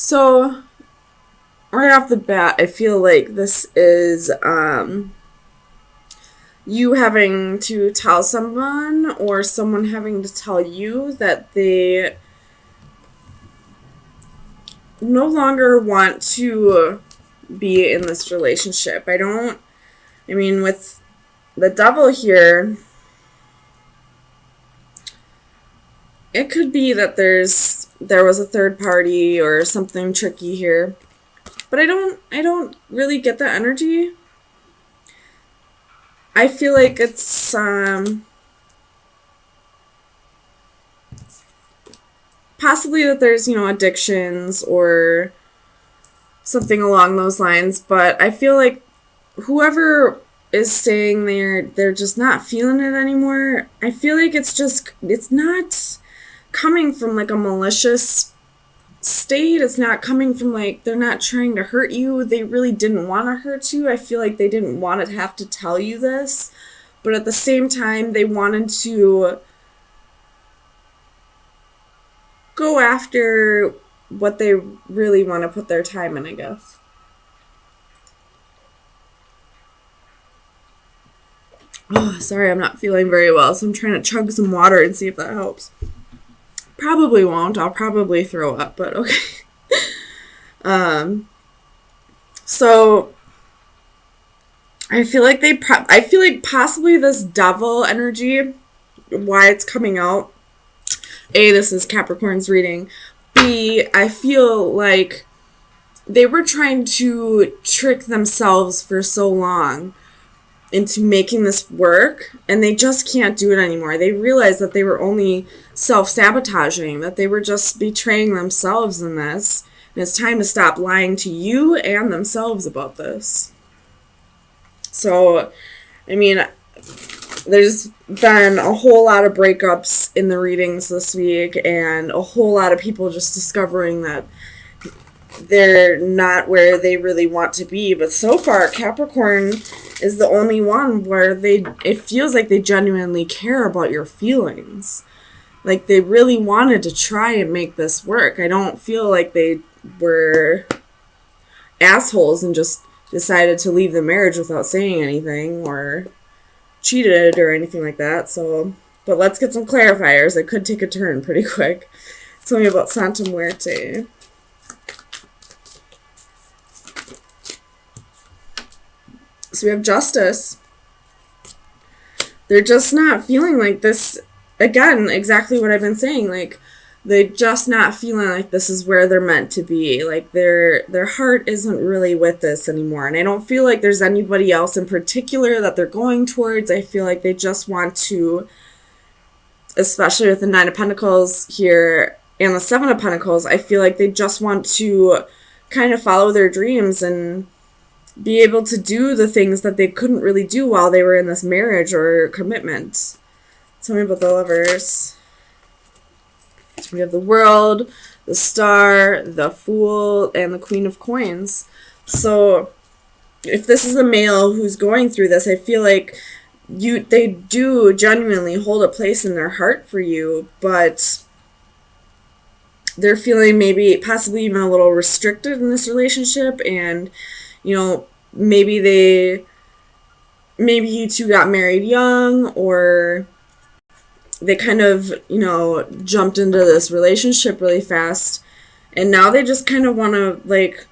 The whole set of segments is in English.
So, right off the bat, I feel like this is you having to tell someone or someone having to tell you that they no longer want to be in this relationship. With the devil here, it could be that there was a third party or something tricky here. But I don't really get that energy. I feel like it's possibly that there's, addictions or something along those lines, but I feel like whoever is saying they're just not feeling it anymore, I feel like it's not coming from like a malicious state. It's not coming from like they're not trying to hurt you. They really didn't want to hurt you. I feel like they didn't want to have to tell you this, but at the same time they wanted to go after what they really want to put their time in, I guess. Oh, sorry, I'm not feeling very well, so I'm trying to chug some water and see if that helps. Probably won't. I'll probably throw up, but okay. So I feel like I feel like possibly this devil energy, why it's coming out. A, this is Capricorn's reading. B, I feel like they were trying to trick themselves for so long into making this work, and they just can't do it anymore. They realized that they were only self-sabotaging, that they were just betraying themselves in this, and it's time to stop lying to you and themselves about this. So, there's been a whole lot of breakups in the readings this week, and a whole lot of people just discovering that they're not where they really want to be. But so far, Capricorn is the only one where it feels like they genuinely care about your feelings. Like they really wanted to try and make this work. I don't feel like they were assholes and just decided to leave the marriage without saying anything or cheated or anything like that. So, but let's get some clarifiers. It could take a turn pretty quick. Tell me about Santa Muerte. So we have Justice. They're just not feeling like this. Again, exactly what I've been saying. Like, they're just not feeling like this is where they're meant to be. Like, their heart isn't really with this anymore. And I don't feel like there's anybody else in particular that they're going towards. I feel like they just want to, especially with the Nine of Pentacles here and the Seven of Pentacles, I feel like they just want to kind of follow their dreams and be able to do the things that they couldn't really do while they were in this marriage or commitment. Tell me about the Lovers. So we have the World, the Star, the Fool, and the Queen of Coins. So if this is a male who's going through this, I feel like they do genuinely hold a place in their heart for you, but they're feeling maybe possibly even a little restricted in this relationship, and maybe you two got married young, or they kind of, jumped into this relationship really fast, and now they just kind of want to, like,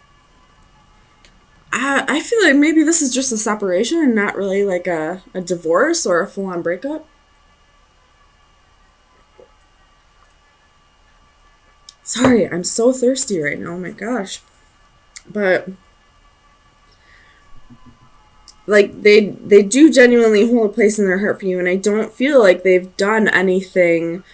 I feel like maybe this is just a separation and not really like a divorce or a full-on breakup. Sorry, I'm so thirsty right now, oh my gosh. But like they do genuinely hold a place in their heart for you, and I don't feel like they've done anything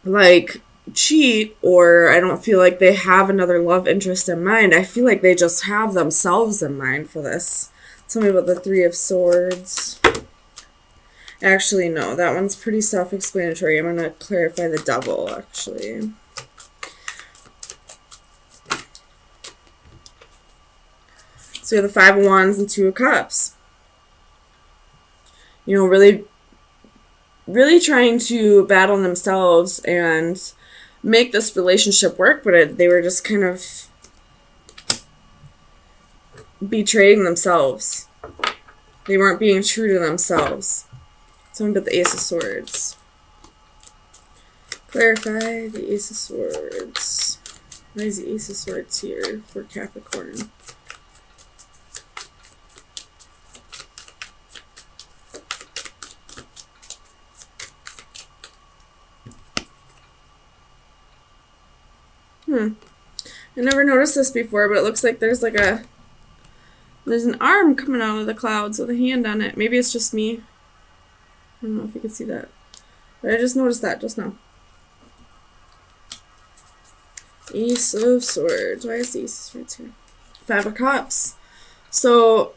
like cheat, or I don't feel like they have another love interest in mind. I feel like they just have themselves in mind for this. Tell me about the Three of Swords. Actually, no, that one's pretty self-explanatory. I'm going to clarify the Devil, actually. So you have the Five of Wands and Two of Cups. Really, really trying to battle themselves and make this relationship work, but they were just kind of betraying themselves. They weren't being true to themselves. Something about the Ace of Swords. Clarify the Ace of Swords. Why is the Ace of Swords here for Capricorn? I never noticed this before, but it looks like there's an arm coming out of the clouds with a hand on it. Maybe it's just me. I don't know if you can see that. But I just noticed that just now. Ace of Swords. Why is the Ace of Swords here? Five of Cups. So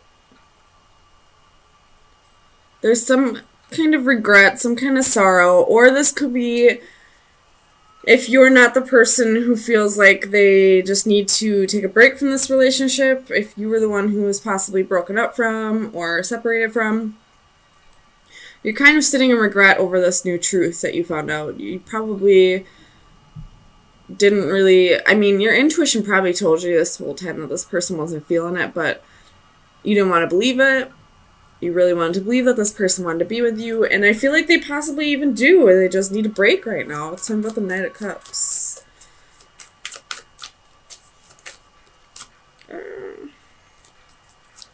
there's some kind of regret, some kind of sorrow, or this could be if you're not the person who feels like they just need to take a break from this relationship, if you were the one who was possibly broken up from or separated from, you're kind of sitting in regret over this new truth that you found out. You probably didn't really, I mean, your intuition probably told you this whole time that this person wasn't feeling it, but you didn't want to believe it. You really wanted to believe that this person wanted to be with you, and I feel like they possibly even do, or they just need a break right now. It's talking about the Knight of Cups.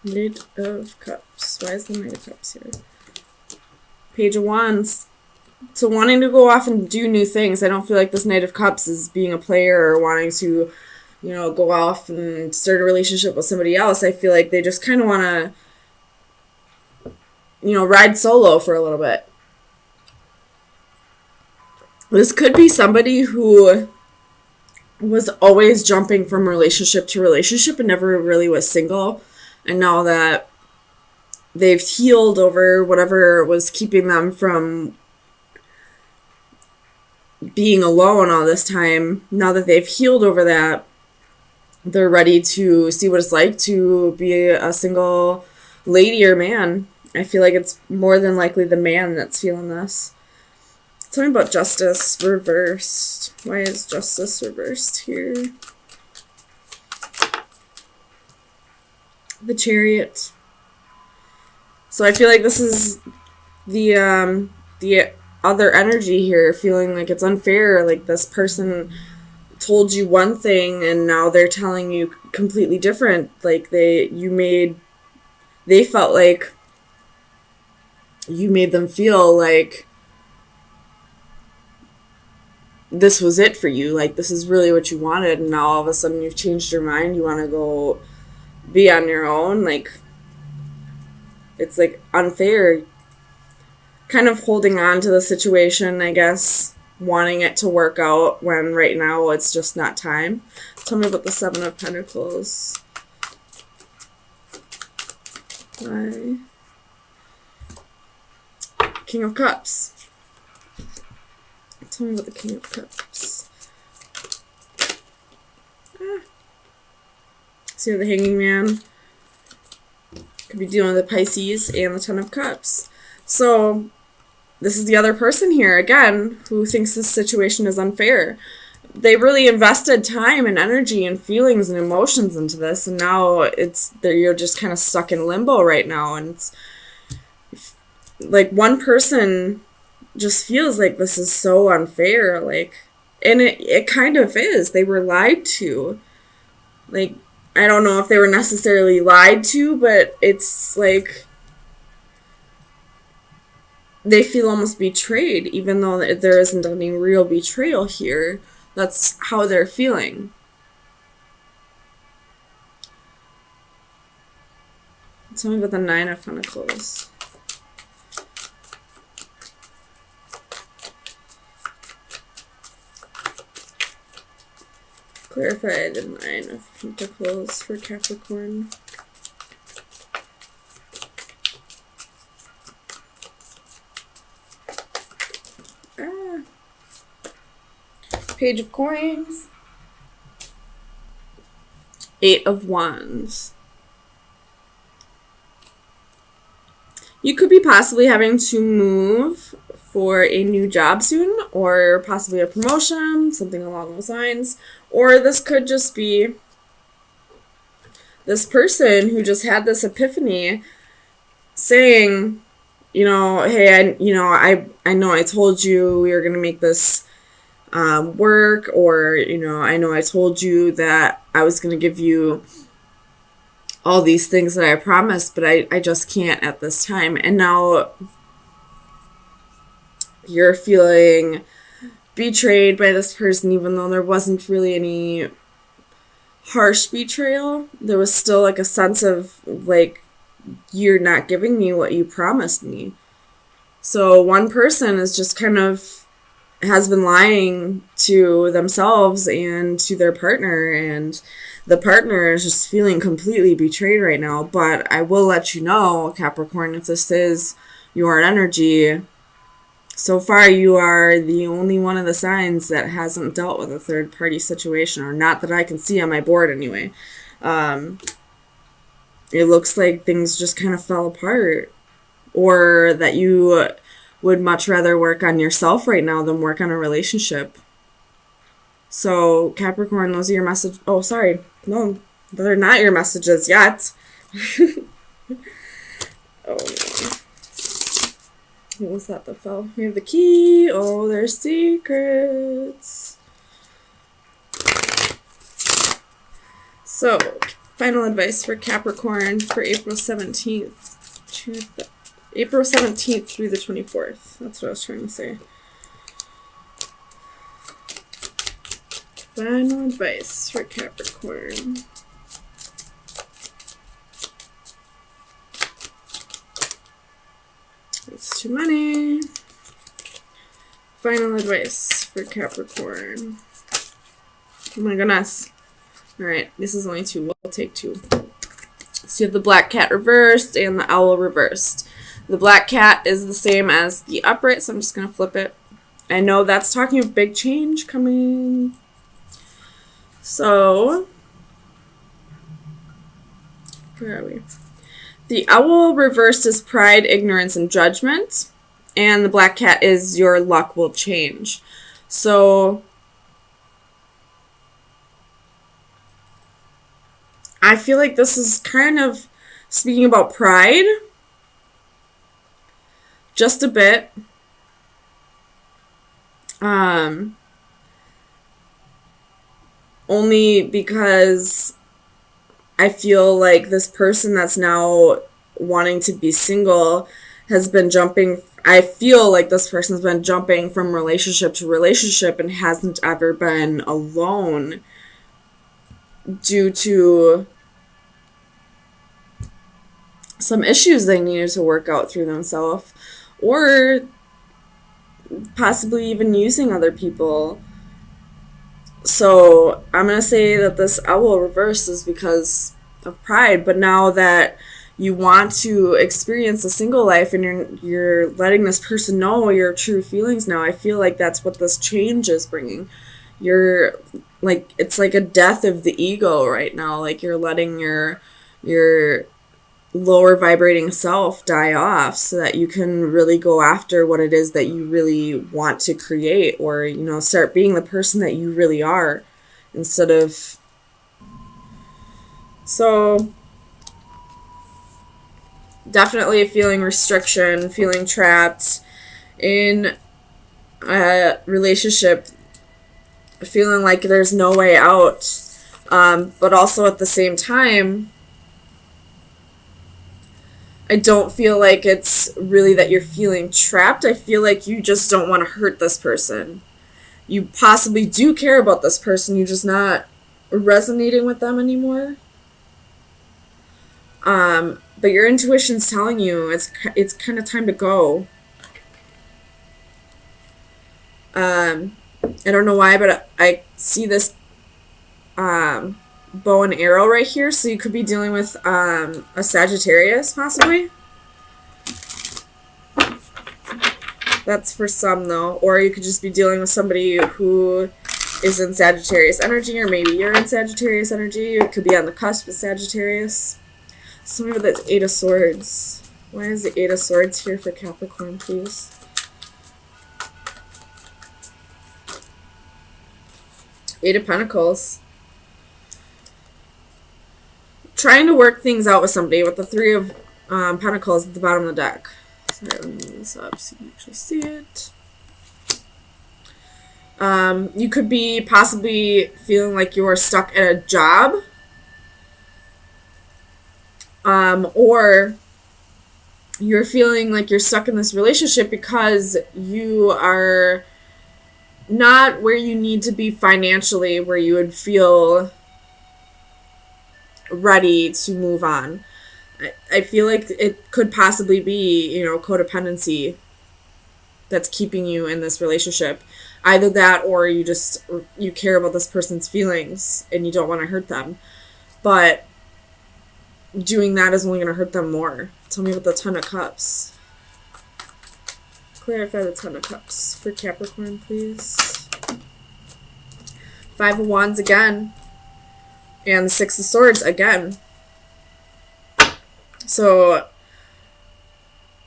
Knight of Cups. Why is the Knight of Cups here? Page of Wands. So wanting to go off and do new things. I don't feel like this Knight of Cups is being a player or wanting to, go off and start a relationship with somebody else. I feel like they just kind of want to ride solo for a little bit. This could be somebody who was always jumping from relationship to relationship and never really was single. And now that they've healed over whatever was keeping them from being alone all this time, now that they've healed over that, they're ready to see what it's like to be a single lady or man. I feel like it's more than likely the man that's feeling this. Tell me about Justice reversed. Why is Justice reversed here? The Chariot. So I feel like this is the other energy here, feeling like it's unfair. Like this person told you one thing and now they're telling you completely different. Like they felt like you made them feel like this was it for you, like this is really what you wanted, and now all of a sudden you've changed your mind, you want to go be on your own. Like it's like unfair, kind of holding on to the situation, I guess, wanting it to work out when right now it's just not time. Tell me about the Seven of Pentacles. Why? King of Cups. Tell me about the King of Cups. So the Hanging Man. Could be dealing with the Pisces and the Ten of Cups. So this is the other person here, again, who thinks this situation is unfair. They really invested time and energy and feelings and emotions into this, and now you're just kind of stuck in limbo right now, and it's like one person just feels like this is so unfair, like, and it kind of is. They were lied to. Like, I don't know if they were necessarily lied to, but it's like they feel almost betrayed, even though there isn't any real betrayal here. That's how they're feeling. Tell me about the Nine of Pentacles. Clarify the Nine of Pentacles for Capricorn. Page of Coins. Eight of Wands. You could be possibly having to move for a new job soon, or possibly a promotion, something along those lines. Or this could just be this person who just had this epiphany saying, hey, I know I told you we were going to make this work, or, I know I told you that I was going to give you all these things that I promised, but I just can't at this time. And now you're feeling betrayed by this person, even though there wasn't really any harsh betrayal. There was still like a sense of like, you're not giving me what you promised me. So one person is just kind of has been lying to themselves and to their partner, and the partner is just feeling completely betrayed right now. But I will let you know, Capricorn, if this is your energy, so far you are the only one of the signs that hasn't dealt with a third party situation, or not that I can see on my board anyway. It looks like things just kind of fell apart, or that you would much rather work on yourself right now than work on a relationship. So Capricorn, those are your message. Oh, sorry. No, they're not your messages yet. Oh, what was that that fell? We have the key. Oh, there's secrets. So, final advice for Capricorn for April 17th. April 17th through the 24th. That's what I was trying to say. Final advice for Capricorn. It's too many. Final advice for Capricorn. Oh my goodness. Alright, this is only two. We'll take two. So you have the black cat reversed and the owl reversed. The black cat is the same as the upright, so I'm just going to flip it. I know that's talking of big change coming. So, where are we? The owl reversed is pride, ignorance, and judgment. And the black cat is your luck will change. So, I feel like this is kind of speaking about pride. Just a bit. Only because I feel like this person that's now wanting to be single has been jumping. I feel like this person's been jumping from relationship to relationship and hasn't ever been alone due to some issues they needed to work out through themselves, or possibly even using other people. So I'm going to say that this owl reverse is because of pride, but now that you want to experience a single life and you're letting this person know your true feelings now, I feel like that's what this change is bringing. You're like, it's like a death of the ego right now. Like you're letting your lower vibrating self die off so that you can really go after what it is that you really want to create, or, start being the person that you really are instead of. So definitely feeling restriction, feeling trapped in a relationship, feeling like there's no way out. But also at the same time, I don't feel like it's really that you're feeling trapped. I feel like you just don't want to hurt this person. You possibly do care about this person, you're just not resonating with them anymore. But your intuition's telling you it's kind of time to go. I don't know why, but I see this bow and arrow right here, so you could be dealing with a Sagittarius, possibly. That's for some, though. Or you could just be dealing with somebody who is in Sagittarius energy, or maybe you're in Sagittarius energy. It could be on the cusp of Sagittarius. Somebody with the Eight of Swords. Why is the Eight of Swords here for Capricorn, please? Eight of Pentacles. Trying to work things out with somebody with the Three of Pentacles at the bottom of the deck. Sorry, let me move this up so you can actually see it. You could be possibly feeling like you're stuck at a job. Or you're feeling like you're stuck in this relationship because you are not where you need to be financially, where you would feel ready to move on. I feel like it could possibly be, codependency that's keeping you in this relationship. Either that, or you care about this person's feelings and you don't want to hurt them. But doing that is only going to hurt them more. Tell me about the Ten of Cups. Clarify the Ten of Cups for Capricorn, please. Five of Wands again. And the Six of Swords again. So,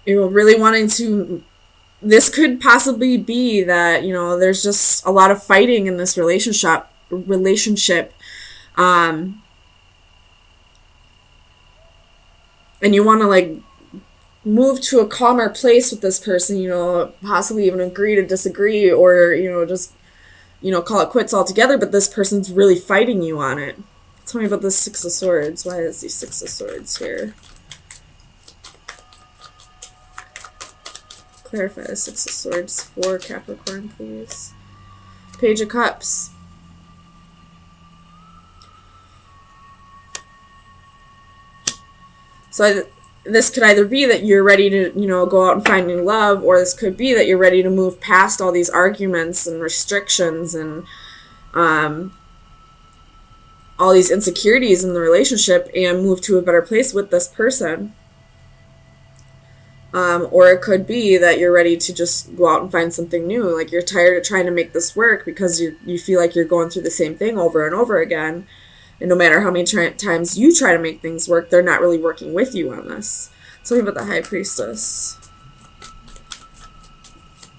really wanting to... This could possibly be that, there's just a lot of fighting in this relationship. And you want to, move to a calmer place with this person, possibly even agree to disagree or, just, call it quits altogether, but this person's really fighting you on it. Tell me about the Six of Swords. Why is the Six of Swords here? Clarify the Six of Swords for Capricorn, please. Page of Cups. So this could either be that you're ready to, go out and find new love, or this could be that you're ready to move past all these arguments and restrictions and all these insecurities in the relationship and move to a better place with this person. Or it could be that you're ready to just go out and find something new. Like you're tired of trying to make this work because you feel like you're going through the same thing over and over again. And no matter how many times you try to make things work, they're not really working with you on this. Tell me about the High Priestess.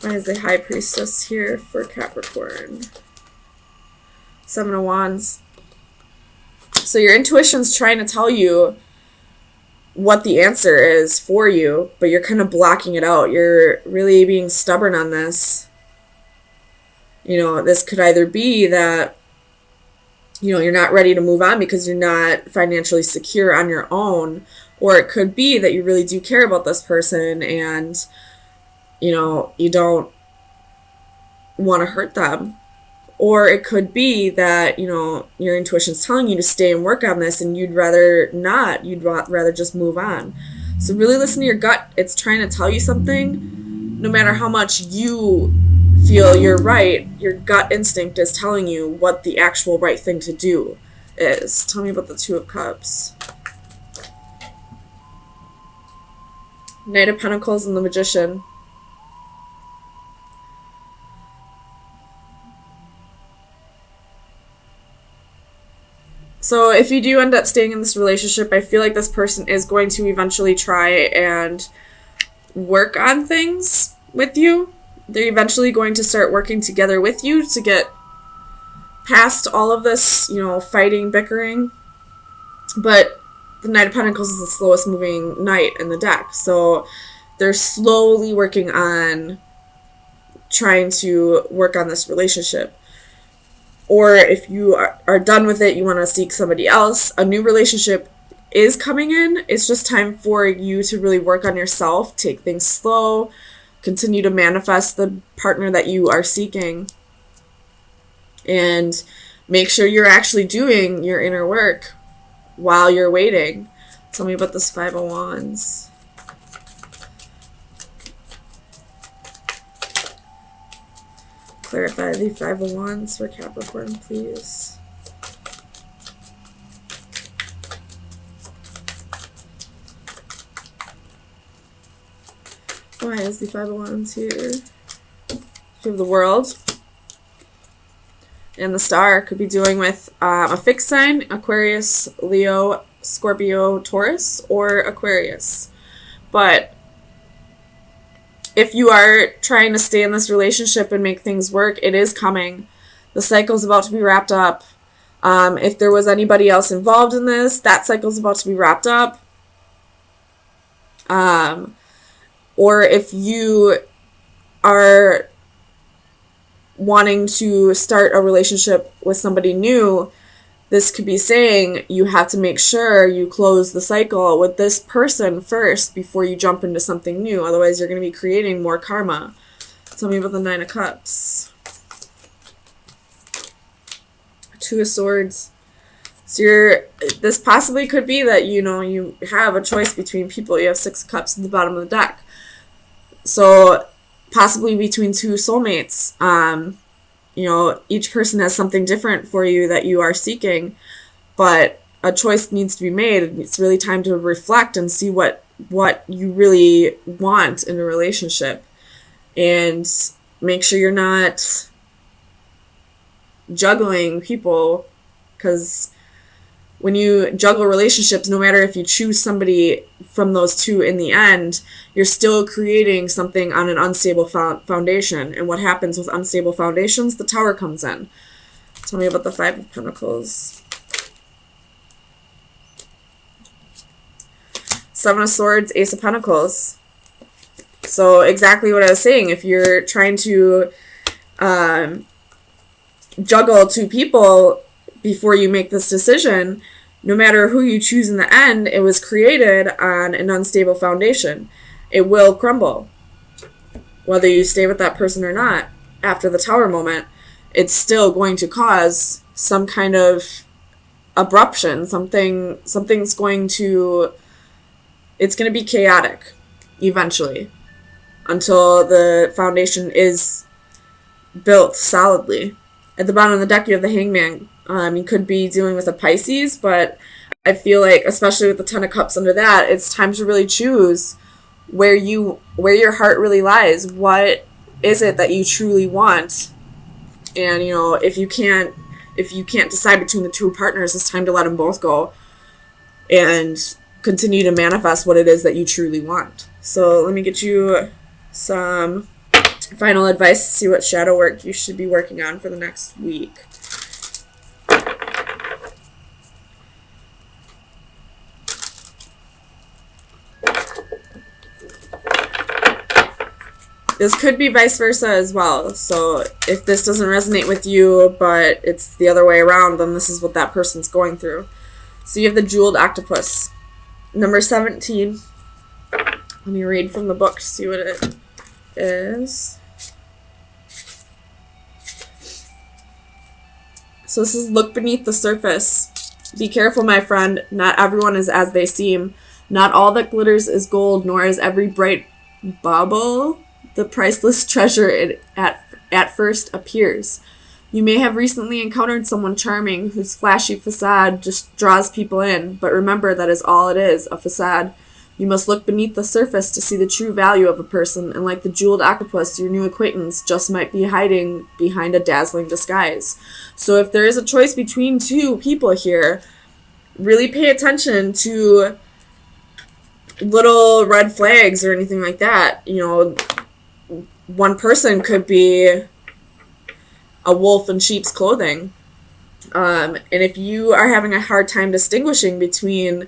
Why is the High Priestess here for Capricorn? Seven of Wands. So your intuition's trying to tell you what the answer is for you, but you're kind of blocking it out. You're really being stubborn on this. This could either be that, you're not ready to move on because you're not financially secure on your own, or it could be that you really do care about this person and, you don't want to hurt them. Or it could be that, your intuition's telling you to stay and work on this and you'd rather not. You'd rather just move on. So really listen to your gut. It's trying to tell you something. No matter how much you feel you're right, your gut instinct is telling you what the actual right thing to do is. Tell me about the Two of Cups. Knight of Pentacles and the Magician. So if you do end up staying in this relationship, I feel like this person is going to eventually try and work on things with you. They're eventually going to start working together with you to get past all of this, fighting, bickering. But the Knight of Pentacles is the slowest moving knight in the deck. So they're slowly working on trying to work on this relationship. Or if you are done with it, you want to seek somebody else, a new relationship is coming in. It's just time for you to really work on yourself, take things slow, continue to manifest the partner that you are seeking, and make sure you're actually doing your inner work while you're waiting. Tell me about this Five of Wands. Clarify the Five of Wands for Capricorn, please. Why is the Five of Wands here? You have the World. And the Star could be dealing with a fixed sign, Aquarius, Leo, Scorpio, Taurus, or Aquarius. But if you are trying to stay in this relationship and make things work, it is coming. The cycle's about to be wrapped up. If there was anybody else involved in this, that cycle's about to be wrapped up. Or if you are wanting to start a relationship with somebody new, this could be saying you have to make sure you close the cycle with this person first before you jump into something new. Otherwise, you're going to be creating more karma. Tell me about the Nine of Cups. Two of Swords. So this possibly could be that, you have a choice between people. You have Six of Cups at the bottom of the deck. So possibly between two soulmates. Each person has something different for you that you are seeking, but a choice needs to be made. It's really time to reflect and see what you really want in a relationship, and make sure you're not juggling people, because when you juggle relationships, no matter if you choose somebody from those two in the end, you're still creating something on an unstable foundation. And what happens with unstable foundations? The Tower comes in. Tell me about the Five of Pentacles. Seven of Swords, Ace of Pentacles. So exactly what I was saying. If you're trying to juggle two people before you make this decision, no matter who you choose in the end, it was created on an unstable foundation. It will crumble. Whether you stay with that person or not, after the Tower moment, it's still going to cause some kind of abruption. Something's going to... It's going to be chaotic, eventually, until the foundation is built solidly. At the bottom of the deck, you have the Hangman. You could be dealing with a Pisces, but I feel like, especially with the Ten of Cups under that, it's time to really choose where your heart really lies. What is it that you truly want? And, if you can't decide between the two partners, it's time to let them both go and continue to manifest what it is that you truly want. So let me get you some final advice to see what shadow work you should be working on for the next week. This could be vice versa as well. So if this doesn't resonate with you, but it's the other way around, then this is what that person's going through. So you have the Jeweled Octopus. Number 17. Let me read from the book to see what it is. So this is look beneath the surface. Be careful, my friend. Not everyone is as they seem. Not all that glitters is gold, nor is every bright bauble the priceless treasure it at first appears. You may have recently encountered someone charming whose flashy facade just draws people in, but remember that is all it is, a facade. You must look beneath the surface to see the true value of a person, and like the jeweled octopus, your new acquaintance just might be hiding behind a dazzling disguise. So if there is a choice between two people here, really pay attention to little red flags or anything like that. One person could be a wolf in sheep's clothing. And if you are having a hard time distinguishing between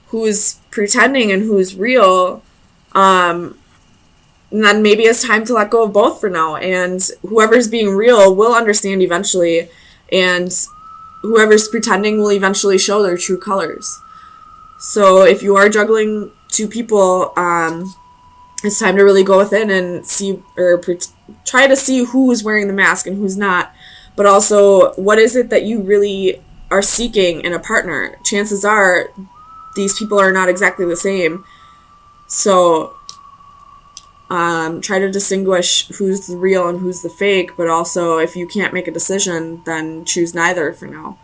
who's pretending and who's real, then maybe it's time to let go of both for now. And whoever's being real will understand eventually, and whoever's pretending will eventually show their true colors. So if you are juggling two people, it's time to really go within and see, or try to see who's wearing the mask and who's not. But also, what is it that you really are seeking in a partner? Chances are these people are not exactly the same. So try to distinguish who's the real and who's the fake. But also, if you can't make a decision, then choose neither for now.